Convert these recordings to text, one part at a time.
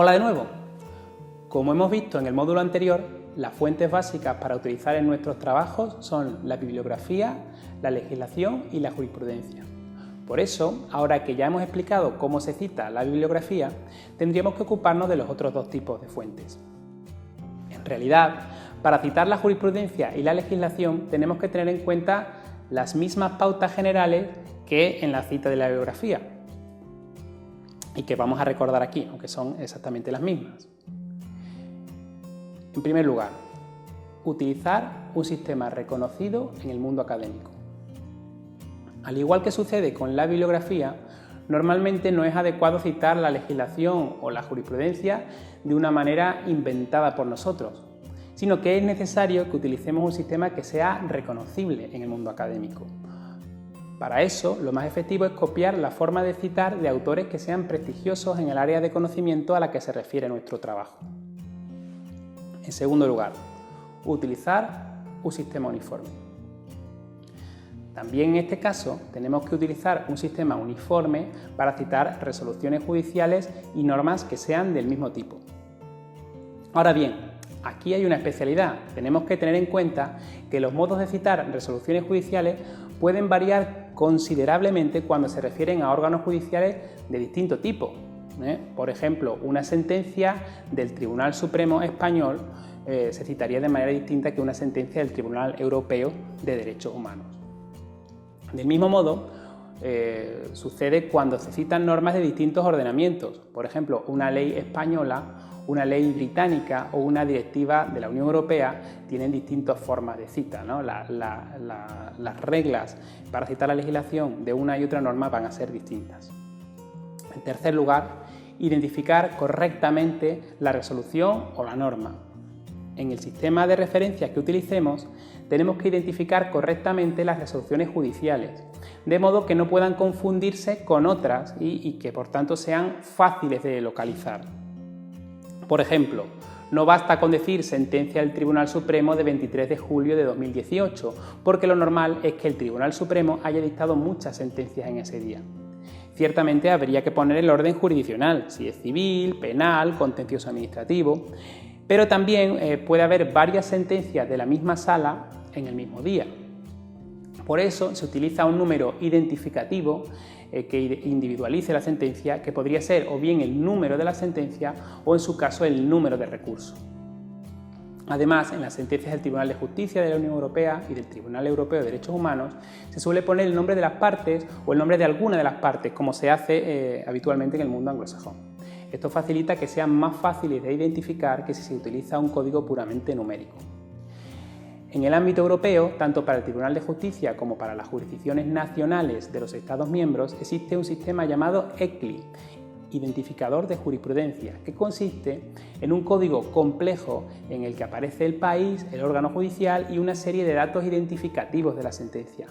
Hola de nuevo. Como hemos visto en el módulo anterior, las fuentes básicas para utilizar en nuestros trabajos son la bibliografía, la legislación y la jurisprudencia. Por eso, ahora que ya hemos explicado cómo se cita la bibliografía, tendríamos que ocuparnos de los otros dos tipos de fuentes. En realidad, para citar la jurisprudencia y la legislación tenemos que tener en cuenta las mismas pautas generales que en la cita de la bibliografía y que vamos a recordar aquí, aunque son exactamente las mismas. En primer lugar, utilizar un sistema reconocido en el mundo académico. Al igual que sucede con la bibliografía, normalmente no es adecuado citar la legislación o la jurisprudencia de una manera inventada por nosotros, sino que es necesario que utilicemos un sistema que sea reconocible en el mundo académico. Para eso, lo más efectivo es copiar la forma de citar de autores que sean prestigiosos en el área de conocimiento a la que se refiere nuestro trabajo. En segundo lugar, utilizar un sistema uniforme. También en este caso tenemos que utilizar un sistema uniforme para citar resoluciones judiciales y normas que sean del mismo tipo. Ahora bien, aquí hay una especialidad. Tenemos que tener en cuenta que los modos de citar resoluciones judiciales pueden variar considerablemente cuando se refieren a órganos judiciales de distinto tipo. Por ejemplo, una sentencia del Tribunal Supremo Español se citaría de manera distinta que una sentencia del Tribunal Europeo de Derechos Humanos. Del mismo modo, sucede cuando se citan normas de distintos ordenamientos. Por ejemplo, una ley española, una ley británica o una directiva de la Unión Europea tienen distintas formas de cita, ¿no? Las reglas para citar la legislación de una y otra norma van a ser distintas. En tercer lugar, identificar correctamente la resolución o la norma. En el sistema de referencias que utilicemos, tenemos que identificar correctamente las resoluciones judiciales, de modo que no puedan confundirse con otras y que por tanto sean fáciles de localizar. Por ejemplo, no basta con decir sentencia del Tribunal Supremo de 23 de julio de 2018, porque lo normal es que el Tribunal Supremo haya dictado muchas sentencias en ese día. Ciertamente habría que poner el orden jurisdiccional, si es civil, penal, contencioso administrativo, pero también puede haber varias sentencias de la misma sala en el mismo día. Por eso se utiliza un número identificativo que individualice la sentencia, que podría ser o bien el número de la sentencia o en su caso el número de recurso. Además, en las sentencias del Tribunal de Justicia de la Unión Europea y del Tribunal Europeo de Derechos Humanos se suele poner el nombre de las partes o el nombre de alguna de las partes, como se hace habitualmente en el mundo anglosajón. Esto facilita que sean más fáciles de identificar que si se utiliza un código puramente numérico. En el ámbito europeo, tanto para el Tribunal de Justicia como para las jurisdicciones nacionales de los Estados miembros, existe un sistema llamado ECLI, Identificador de Jurisprudencia, que consiste en un código complejo en el que aparece el país, el órgano judicial y una serie de datos identificativos de la sentencia.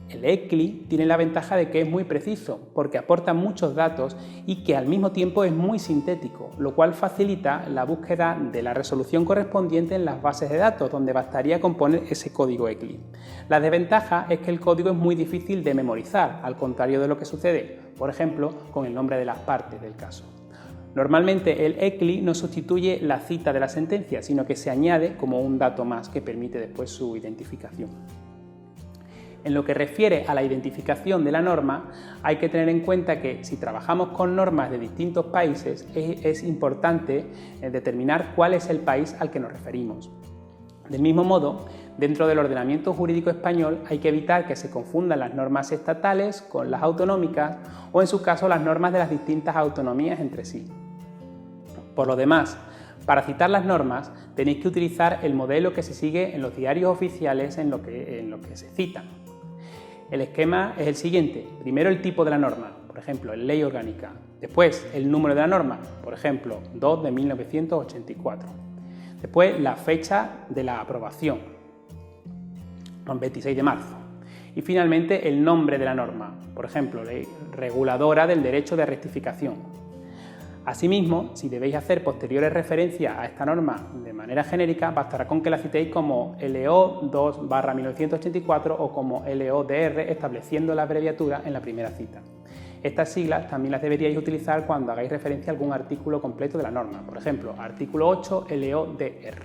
El ECLI tiene la ventaja de que es muy preciso, porque aporta muchos datos y que al mismo tiempo es muy sintético, lo cual facilita la búsqueda de la resolución correspondiente en las bases de datos, donde bastaría con poner ese código ECLI. La desventaja es que el código es muy difícil de memorizar, al contrario de lo que sucede, por ejemplo, con el nombre de las partes del caso. Normalmente el ECLI no sustituye la cita de la sentencia, sino que se añade como un dato más que permite después su identificación. En lo que refiere a la identificación de la norma, hay que tener en cuenta que si trabajamos con normas de distintos países, es importante determinar cuál es el país al que nos referimos. Del mismo modo, dentro del ordenamiento jurídico español hay que evitar que se confundan las normas estatales con las autonómicas o, en su caso, las normas de las distintas autonomías entre sí. Por lo demás, para citar las normas tenéis que utilizar el modelo que se sigue en los diarios oficiales en lo que se citan. El esquema es el siguiente: primero el tipo de la norma, por ejemplo, en ley orgánica. Después el número de la norma, por ejemplo, 2 de 1984. Después la fecha de la aprobación, 26 de marzo. Y finalmente el nombre de la norma, por ejemplo, ley reguladora del derecho de rectificación. Asimismo, si debéis hacer posteriores referencias a esta norma de manera genérica, bastará con que la citéis como LO 2/1984 o como LODR, estableciendo la abreviatura en la primera cita. Estas siglas también las deberíais utilizar cuando hagáis referencia a algún artículo completo de la norma, por ejemplo, artículo 8 LODR.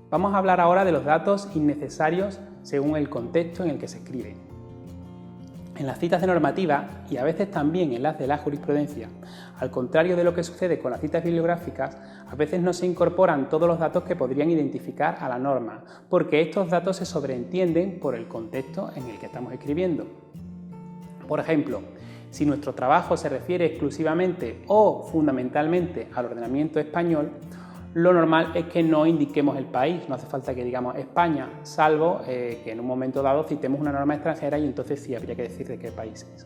Vamos a hablar ahora de los datos innecesarios según el contexto en el que se escribe. En las citas de normativa, y a veces también en las de la jurisprudencia, al contrario de lo que sucede con las citas bibliográficas, a veces no se incorporan todos los datos que podrían identificar a la norma, porque estos datos se sobreentienden por el contexto en el que estamos escribiendo. Por ejemplo, si nuestro trabajo se refiere exclusivamente o fundamentalmente al ordenamiento español, lo normal es que no indiquemos el país, no hace falta que digamos España, salvo que en un momento dado citemos una norma extranjera y entonces sí habría que decir de qué país es.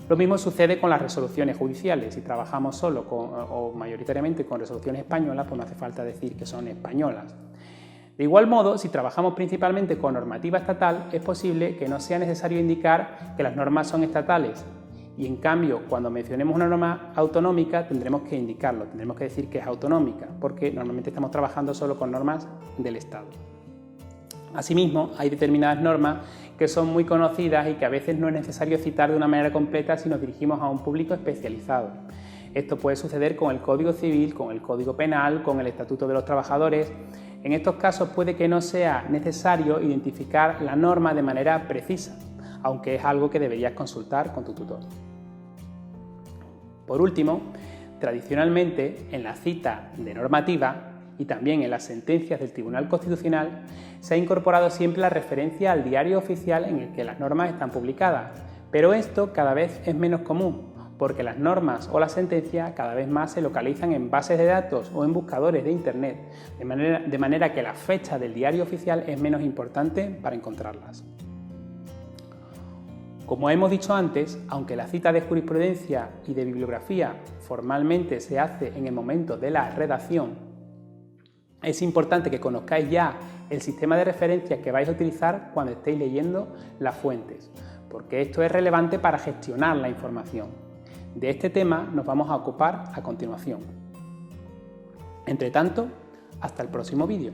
Lo mismo sucede con las resoluciones judiciales. Si trabajamos solo o mayoritariamente con resoluciones españolas, pues no hace falta decir que son españolas. De igual modo, si trabajamos principalmente con normativa estatal, es posible que no sea necesario indicar que las normas son estatales. Y en cambio, cuando mencionemos una norma autonómica, tendremos que indicarlo, tendremos que decir que es autonómica, porque normalmente estamos trabajando solo con normas del Estado. Asimismo, hay determinadas normas que son muy conocidas y que a veces no es necesario citar de una manera completa si nos dirigimos a un público especializado. Esto puede suceder con el Código Civil, con el Código Penal, con el Estatuto de los Trabajadores. En estos casos puede que no sea necesario identificar la norma de manera precisa, aunque es algo que deberías consultar con tu tutor. Por último, tradicionalmente en la cita de normativa y también en las sentencias del Tribunal Constitucional se ha incorporado siempre la referencia al diario oficial en el que las normas están publicadas, pero esto cada vez es menos común, porque las normas o las sentencias cada vez más se localizan en bases de datos o en buscadores de Internet, de manera que la fecha del diario oficial es menos importante para encontrarlas. Como hemos dicho antes, aunque la cita de jurisprudencia y de bibliografía formalmente se hace en el momento de la redacción, es importante que conozcáis ya el sistema de referencias que vais a utilizar cuando estéis leyendo las fuentes, porque esto es relevante para gestionar la información. De este tema nos vamos a ocupar a continuación. Entre tanto, hasta el próximo vídeo.